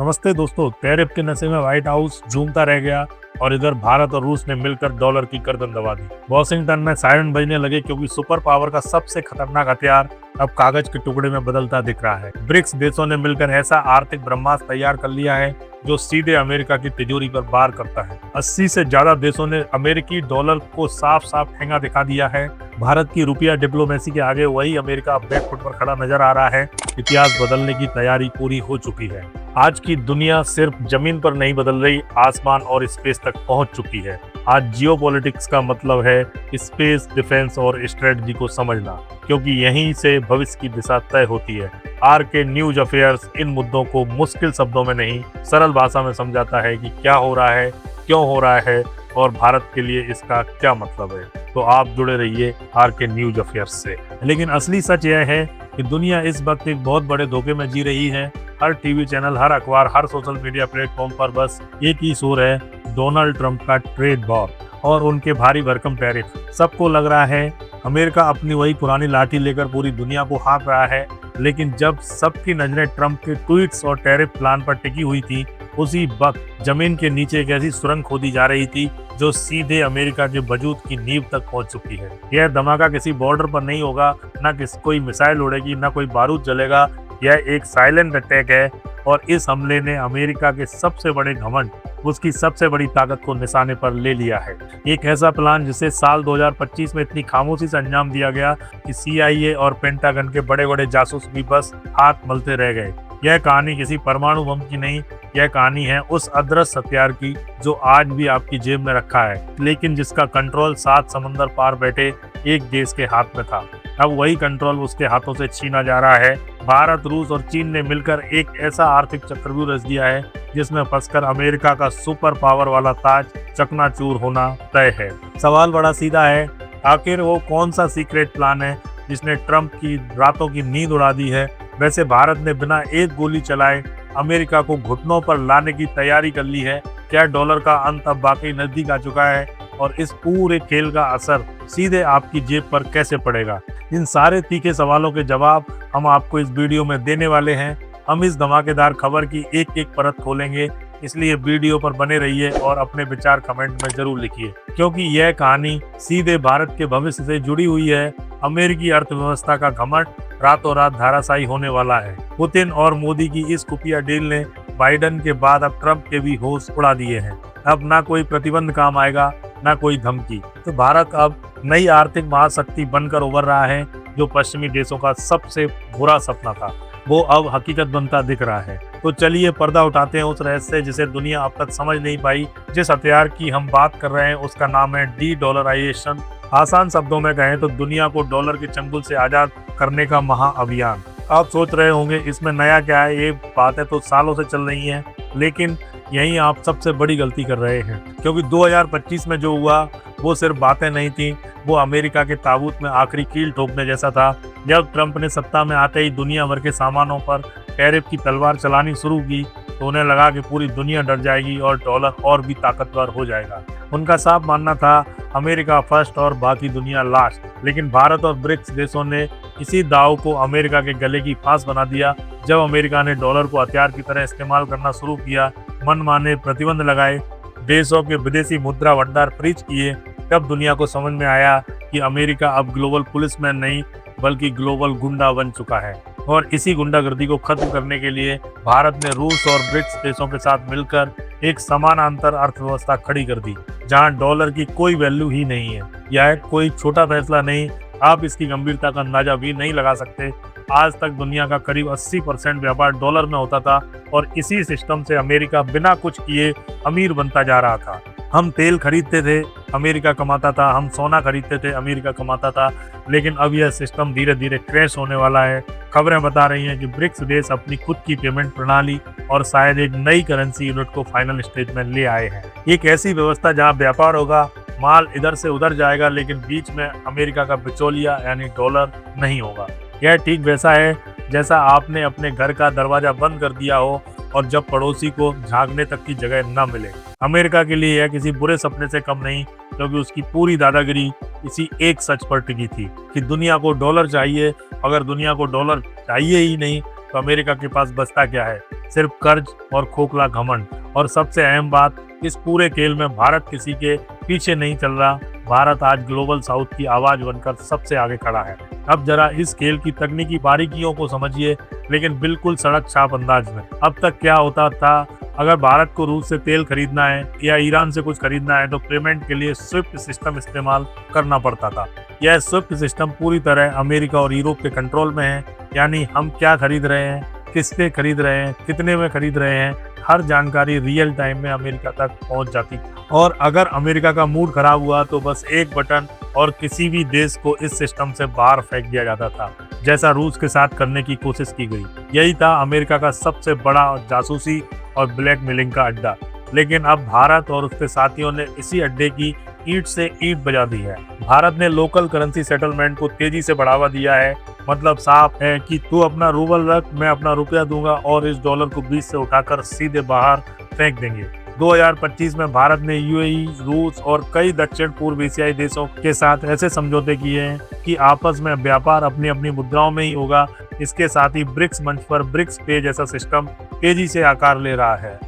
नमस्ते दोस्तों। टैरिफ के नशे में व्हाइट हाउस झूमता रह गया और इधर भारत और रूस ने मिलकर डॉलर की गर्दन दबा दी। वॉशिंगटन में सायरन बजने लगे क्योंकि सुपर पावर का सबसे खतरनाक हथियार अब कागज के टुकड़े में बदलता दिख रहा है। ब्रिक्स देशों ने मिलकर ऐसा आर्थिक ब्रह्मास्त्र तैयार कर लिया है जो सीधे अमेरिका की तिजोरी पर वार करता है। 80 से ज्यादा देशों ने अमेरिकी डॉलर को साफ साफ ठेंगा दिखा दिया है। भारत की रुपया डिप्लोमेसी के आगे वही अमेरिका बैकफुट पर खड़ा नजर आ रहा है। इतिहास बदलने की तैयारी पूरी हो चुकी है। आज की दुनिया सिर्फ जमीन पर नहीं बदल रही, आसमान और स्पेस तक पहुंच चुकी है। आज जियोपॉलिटिक्स का मतलब है स्पेस, डिफेंस और स्ट्रेटजी को समझना, क्योंकि यहीं से भविष्य की दिशा तय होती है। आर के न्यूज अफेयर्स इन मुद्दों को मुश्किल शब्दों में नहीं, सरल भाषा में समझाता है कि क्या हो रहा है, क्यों हो रहा है और भारत के लिए इसका क्या मतलब है। तो आप जुड़े रहिए आर के न्यूज अफेयर्स से। लेकिन असली सच यह है कि दुनिया इस वक्त एक बहुत बड़े धोखे में जी रही है। हर टीवी चैनल, हर अखबार, हर सोशल मीडिया प्लेटफॉर्म पर बस एक ही शोर है, डोनाल्ड ट्रंप का ट्रेड वॉर और उनके भारी भरकम टैरिफ। सबको लग रहा है अमेरिका अपनी वही पुरानी लाठी लेकर पूरी दुनिया को हाँक रहा है। लेकिन जब सबकी नजरें ट्रंप के ट्वीट्स और टैरिफ प्लान पर टिकी हुई थी, उसी वक्त जमीन के नीचे एक ऐसी सुरंग खोदी जा रही थी जो सीधे अमेरिका के वजूद की नींव तक पहुंच चुकी है। यह धमाका किसी बॉर्डर पर नहीं होगा, ना कोई मिसाइल उड़ेगी, ना कोई बारूद जलेगा। यह एक साइलेंट अटैक है और इस हमले ने अमेरिका के सबसे बड़े घमंड, उसकी सबसे बड़ी ताकत को निशाने पर ले लिया है। एक ऐसा प्लान जिसे साल 2025 में इतनी खामोशी से अंजाम दिया गया कि CIA और पेंटागन के बड़े बड़े जासूस भी बस हाथ मलते रह गए। यह कहानी किसी परमाणु बम की नहीं, यह कहानी है उस अदृश्य हथियार की जो आज भी आपकी जेब में रखा है, लेकिन जिसका कंट्रोल 7 समंदर पार बैठे एक देश के हाथ में था। अब वही कंट्रोल उसके हाथों से छीना जा रहा है। भारत, रूस और चीन ने मिलकर एक ऐसा आर्थिक चक्रव्यूह रच दिया है जिसमें फंसकर अमेरिका का सुपर पावर वाला ताज चकनाचूर होना तय है। सवाल बड़ा सीधा है, आखिर वो कौन सा सीक्रेट प्लान है जिसने ट्रंप की रातों की नींद उड़ा दी है। वैसे भारत ने बिना एक गोली चलाए अमेरिका को घुटनों पर लाने की तैयारी कर ली है। क्या डॉलर का अंत अब वाकई नजदीक आ चुका है और इस पूरे खेल का असर सीधे आपकी जेब पर कैसे पड़ेगा? इन सारे तीखे सवालों के जवाब हम आपको इस वीडियो में देने वाले हैं। हम इस धमाकेदार खबर की एक एक परत खोलेंगे, इसलिए वीडियो पर बने रहिए और अपने विचार कमेंट में जरूर लिखिए, क्योंकि यह कहानी सीधे भारत के भविष्य से जुड़ी हुई है। अमेरिकी अर्थव्यवस्था का घमंड रातों रात धराशायी होने वाला है। पुतिन और मोदी की इस खुफिया डील ने बाइडेन के बाद अब ट्रंप के भी होश उड़ा दिए हैं। अब ना कोई प्रतिबंध काम आएगा, ना कोई धमकी। तो भारत अब नई आर्थिक महाशक्ति बनकर उभर रहा है। जो पश्चिमी देशों का सबसे बुरा सपना था, वो अब हकीकत बनता दिख रहा है। तो चलिए पर्दा उठाते हैं उस रहस्य जिसे दुनिया अब तक समझ नहीं पाई। जिस हथियार की हम बात कर रहे हैं उसका नाम है डी-डॉलराइजेशन। आसान शब्दों में कहें तो दुनिया को डॉलर के चंगुल से आजाद करने का महाअभियान। आप सोच रहे होंगे इसमें नया क्या है, ये बातें तो सालों से चल रही हैं, लेकिन यहीं आप सबसे बड़ी गलती कर रहे हैं। क्योंकि 2025 में जो हुआ वो सिर्फ बातें नहीं थी, वो अमेरिका के ताबूत में आखिरी कील ठोकने जैसा था। जब ट्रंप ने सत्ता में आते ही दुनिया भर के सामानों पर टैरिफ की तलवार चलानी शुरू की तो उन्हें लगा कि पूरी दुनिया डर जाएगी और डॉलर और भी ताकतवर हो जाएगा। उनका साफ मानना था अमेरिका फर्स्ट और बाकी दुनिया लास्ट। लेकिन भारत और ब्रिक्स देशों ने इसी दाव को अमेरिका के गले की फांस बना दिया। जब अमेरिका ने डॉलर को हथियार की तरह इस्तेमाल करना शुरू किया, मनमाने प्रतिबंध लगाए, देशों के विदेशी मुद्रा भंडार फ्रीज किए, तब दुनिया को समझ में आया कि अमेरिका अब ग्लोबल पुलिसमैन नहीं बल्कि ग्लोबल गुंडा बन चुका है। और इसी गुंडागर्दी को खत्म करने के लिए भारत ने रूस और ब्रिक्स देशों के साथ मिलकर एक समानांतर अर्थव्यवस्था खड़ी कर दी, जहां डॉलर की कोई वैल्यू ही नहीं है। यह कोई छोटा फैसला नहीं, आप इसकी गंभीरता का अंदाजा भी नहीं लगा सकते। आज तक दुनिया का करीब 80% व्यापार डॉलर में होता था और इसी सिस्टम से अमेरिका बिना कुछ किए अमीर बनता जा रहा था। हम तेल खरीदते थे, अमेरिका कमाता था, हम सोना खरीदते थे, अमेरिका कमाता था। लेकिन अब यह सिस्टम धीरे धीरे क्रैश होने वाला है। खबरें बता रही हैं कि ब्रिक्स देश अपनी खुद की पेमेंट प्रणाली और शायद एक नई करेंसी यूनिट को फाइनल स्टेज में ले आए हैं। एक ऐसी व्यवस्था जहां व्यापार होगा, माल इधर से उधर जाएगा, लेकिन बीच में अमेरिका का बिचौलिया यानी डॉलर नहीं होगा। यह ठीक वैसा है जैसा आपने अपने घर का दरवाजा बंद कर दिया हो और जब पड़ोसी को झांकने तक की जगह न मिले। अमेरिका के लिए यह किसी बुरे सपने से कम नहीं, क्योंकि उसकी पूरी दादागिरी इसी एक सच पर टिकी थी कि दुनिया को डॉलर चाहिए। अगर दुनिया को डॉलर चाहिए ही नहीं तो अमेरिका के पास बचता क्या है? सिर्फ कर्ज और खोखला घमंड। और सबसे अहम बात, इस पूरे खेल में भारत किसी के पीछे नहीं चल रहा। भारत आज ग्लोबल साउथ की आवाज बनकर सबसे आगे खड़ा है। अब जरा इस खेल की तकनीकी बारीकियों को समझिए, लेकिन बिल्कुल सड़क छाप अंदाज में। अब तक क्या होता था, अगर भारत को रूस से तेल खरीदना है या ईरान से कुछ खरीदना है तो पेमेंट के लिए स्विफ्ट सिस्टम इस्तेमाल करना पड़ता था। यह स्विफ्ट सिस्टम पूरी तरह अमेरिका और यूरोप के कंट्रोल में है, यानी हम क्या खरीद रहे हैं, किससे खरीद रहे हैं, कितने में खरीद रहे हैं, हर जानकारी रियल टाइम में अमेरिका तक पहुंच जाती थी। और अगर अमेरिका का मूड खराब हुआ तो बस एक बटन और किसी भी देश को इस सिस्टम से बाहर फेंक दिया जाता था, जैसा रूस के साथ करने की कोशिश की गई। यही था अमेरिका का सबसे बड़ा जासूसी और ब्लैकमेलिंग का अड्डा। लेकिन अब भारत और उसके साथियों ने इसी अड्डे की ईंट से ईंट बजा दी है। भारत ने लोकल करेंसी सेटलमेंट को तेजी से बढ़ावा दिया है। मतलब साफ है कि तू अपना रूबल रख, मैं अपना रुपया दूंगा और इस डॉलर को बीच से उठाकर सीधे बाहर फेंक देंगे। 2025 में भारत ने यूएई, रूस और कई दक्षिण पूर्व एशियाई देशों के साथ ऐसे समझौते किए हैं कि आपस में व्यापार अपनी अपनी मुद्राओं में ही होगा। इसके साथ ही ब्रिक्स मंच पर ब्रिक्स पे जैसा सिस्टम तेजी से आकार ले रहा है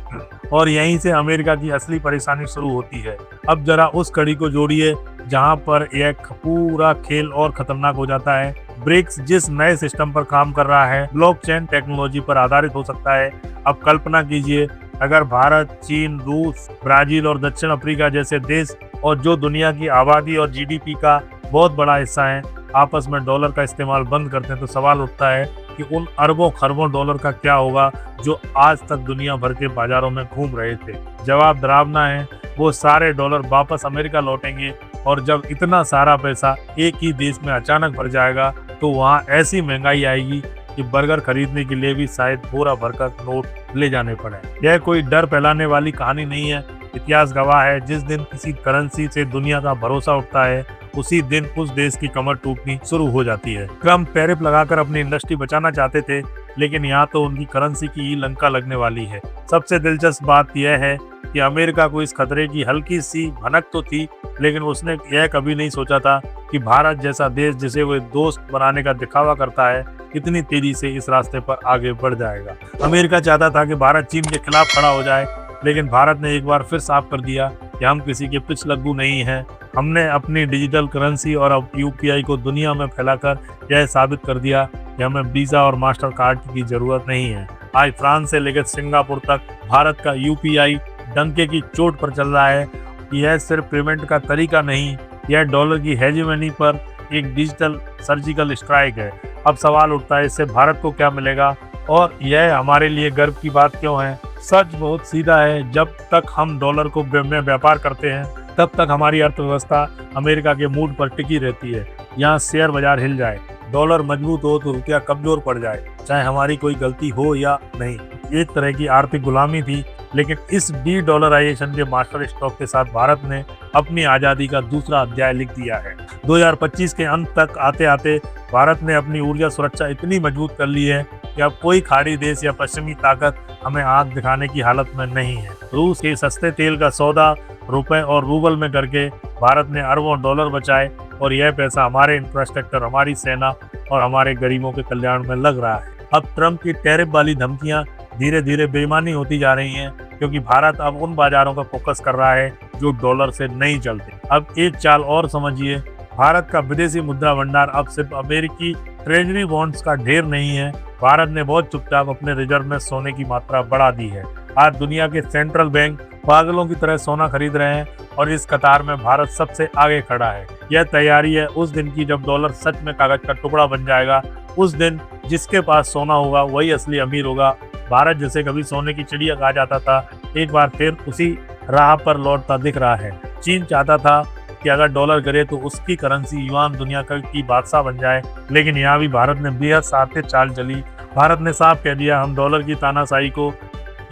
और यहीं से अमेरिका की असली परेशानी शुरू होती है। अब जरा उस कड़ी को जोड़िए जहां पर एक पूरा खेल और खतरनाक हो जाता है। ब्रिक्स जिस नए सिस्टम पर काम कर रहा है ब्लॉकचेन टेक्नोलॉजी पर आधारित हो सकता है। अब कल्पना कीजिए, अगर भारत, चीन, रूस, ब्राजील और दक्षिण अफ्रीका जैसे देश, और जो दुनिया की आबादी और जीडीपी का बहुत बड़ा हिस्सा है, आपस में डॉलर का इस्तेमाल बंद करते हैं तो सवाल उठता है कि उन अरबों खरबों डॉलर का क्या होगा जो आज तक दुनिया भर के बाजारों में घूम रहे थे। जवाब डरावना है, वो सारे डॉलर वापस अमेरिका लौटेंगे और जब इतना सारा पैसा एक ही देश में अचानक भर जाएगा तो वहाँ ऐसी महंगाई आएगी कि बर्गर खरीदने के लिए भी शायद बोरा भरकर नोट ले जाने पड़े। यह कोई डर फैलाने वाली कहानी नहीं है। इतिहास गवाह है, जिस दिन किसी करेंसी से दुनिया का भरोसा उठता है उसी दिन उस देश की कमर टूटनी शुरू हो जाती है। ट्रम्प टैरिफ लगाकर अपनी इंडस्ट्री बचाना चाहते थे, लेकिन यहाँ तो उनकी करेंसी की ही लंका लगने वाली है। सबसे दिलचस्प बात यह है कि अमेरिका को इस खतरे की हल्की सी भनक तो थी, लेकिन उसने यह कभी नहीं सोचा था कि भारत जैसा देश जिसे वो दोस्त बनाने का दिखावा करता है, कितनी तेजी से इस रास्ते पर आगे बढ़ जाएगा। अमेरिका चाहता था कि भारत चीन के खिलाफ खड़ा हो जाए, लेकिन भारत ने एक बार फिर साफ कर दिया कि हम किसी के पिछलग्गू नहीं हैं। हमने अपनी डिजिटल करेंसी और अब यूपीआई को दुनिया में फैलाकर यह साबित कर दिया कि हमें वीजा और मास्टर कार्ड की जरूरत नहीं है। आज फ्रांस से लेकर सिंगापुर तक भारत का यूपीआई डंके की चोट पर चल रहा है। यह सिर्फ पेमेंट का तरीका नहीं, यह डॉलर की हेजेमनी पर एक डिजिटल सर्जिकल स्ट्राइक है। अब सवाल उठता है, इससे भारत को क्या मिलेगा और यह हमारे लिए गर्व की बात क्यों है? सच बहुत सीधा है, जब तक हम डॉलर को में व्यापार करते हैं तब तक हमारी अर्थव्यवस्था अमेरिका के मूड पर टिकी रहती है। यहाँ शेयर बाजार हिल जाए, डॉलर मजबूत हो तो रुपया कमजोर पड़ जाए, चाहे हमारी कोई गलती हो या नहीं। एक तरह की आर्थिक गुलामी थी, लेकिन इस डी डॉलराइजेशन के मास्टर स्ट्रोक के साथ भारत ने अपनी आज़ादी का दूसरा अध्याय लिख दिया है। 2025 के अंत तक आते आते भारत ने अपनी ऊर्जा सुरक्षा इतनी मजबूत कर ली है कि अब कोई खाड़ी देश या पश्चिमी ताकत हमें आंख दिखाने की हालत में नहीं है। रूस के सस्ते तेल का सौदा रुपए और रूबल में करके भारत ने अरबों डॉलर बचाए और यह पैसा हमारे इंफ्रास्ट्रक्चर, हमारी सेना और हमारे गरीबों के कल्याण में लग रहा है। अब ट्रम्प की टैरिफ वाली धमकियां धीरे धीरे बेईमानी होती जा रही हैं, क्योंकि भारत अब उन बाजारों पर फोकस कर रहा है जो डॉलर से नहीं चलते। अब एक चाल और समझिए, भारत का विदेशी मुद्रा भंडार अब सिर्फ अमेरिकी ट्रेजरी बॉन्ड्स का ढेर नहीं है। भारत ने बहुत चुपचाप अपने रिजर्व में सोने की मात्रा बढ़ा दी है। आज दुनिया के सेंट्रल बैंक पागलों की तरह सोना खरीद रहे हैं और इस कतार में भारत सबसे आगे खड़ा है। यह तैयारी है उस दिन की जब डॉलर सच में कागज का टुकड़ा बन जाएगा। उस दिन जिसके पास सोना होगा वही असली अमीर होगा। भारत जैसे कभी सोने की चिड़िया कहा जाता था, एक बार फिर उसी राह पर लौटता दिख रहा है। चीन चाहता था कि अगर डॉलर गिरे तो उसकी करेंसी युआन दुनिया की बादशाह बन जाए, लेकिन यहाँ भी भारत ने बेहद सार्थक चाल चली। भारत ने साफ कह दिया, हम डॉलर की तानाशाही को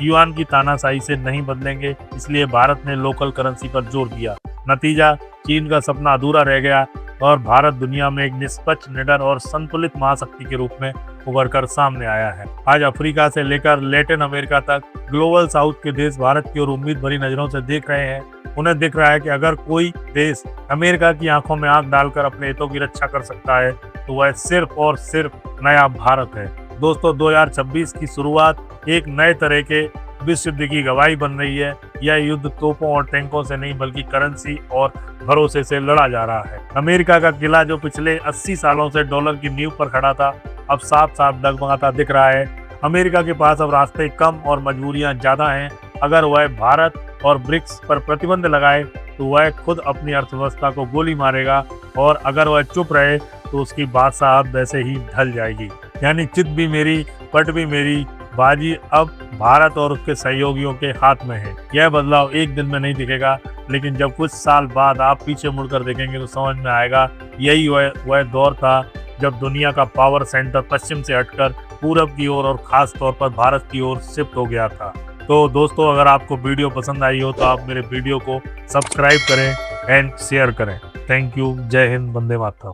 युआन की तानाशाही से नहीं बदलेंगे। इसलिए भारत ने लोकल करेंसी पर जोर दिया। नतीजा, चीन का सपना अधूरा रह गया और भारत दुनिया में एक निष्पक्ष, निडर और संतुलित महाशक्ति के रूप में उभरकर सामने आया है। आज अफ्रीका से लेकर लैटिन अमेरिका तक ग्लोबल साउथ के देश भारत की ओर उम्मीद भरी नजरों से देख रहे हैं। उन्हें दिख रहा है कि अगर कोई देश अमेरिका की आंखों में आंख डालकर अपने हितों की रक्षा कर सकता है तो वह सिर्फ और सिर्फ नया भारत है। दोस्तों 2026 की शुरुआत एक नए तरह के विश्व युद्ध की गवाही बन रही है। यह युद्ध तोपों और टैंकों से नहीं बल्कि करेंसी और भरोसे से लड़ा जा रहा है। अमेरिका का किला जो पिछले 80 सालों से डॉलर की नींव पर खड़ा था, अब साफ साफ डगमगाता दिख रहा है। अमेरिका के पास अब रास्ते कम और मजबूरियां ज्यादा हैं। अगर वह भारत और ब्रिक्स पर प्रतिबंध लगाए तो वह खुद अपनी अर्थव्यवस्था को गोली मारेगा, और अगर वह चुप रहे तो उसकी बादशाह वैसे ही ढल जाएगी। यानी चित भी मेरी पट भी मेरी, बाजी अब भारत और उसके सहयोगियों के हाथ में है। यह बदलाव एक दिन में नहीं दिखेगा, लेकिन जब कुछ साल बाद आप पीछे मुड़कर देखेंगे तो समझ में आएगा यही वह दौर था जब दुनिया का पावर सेंटर पश्चिम से हटकर पूरब की ओर और खास तौर पर भारत की ओर शिफ्ट हो गया था। तो दोस्तों, अगर आपको वीडियो पसंद आई हो तो आप मेरे वीडियो को सब्सक्राइब करें एंड शेयर करें। Thank you. जय हिंद। वंदे मातरम।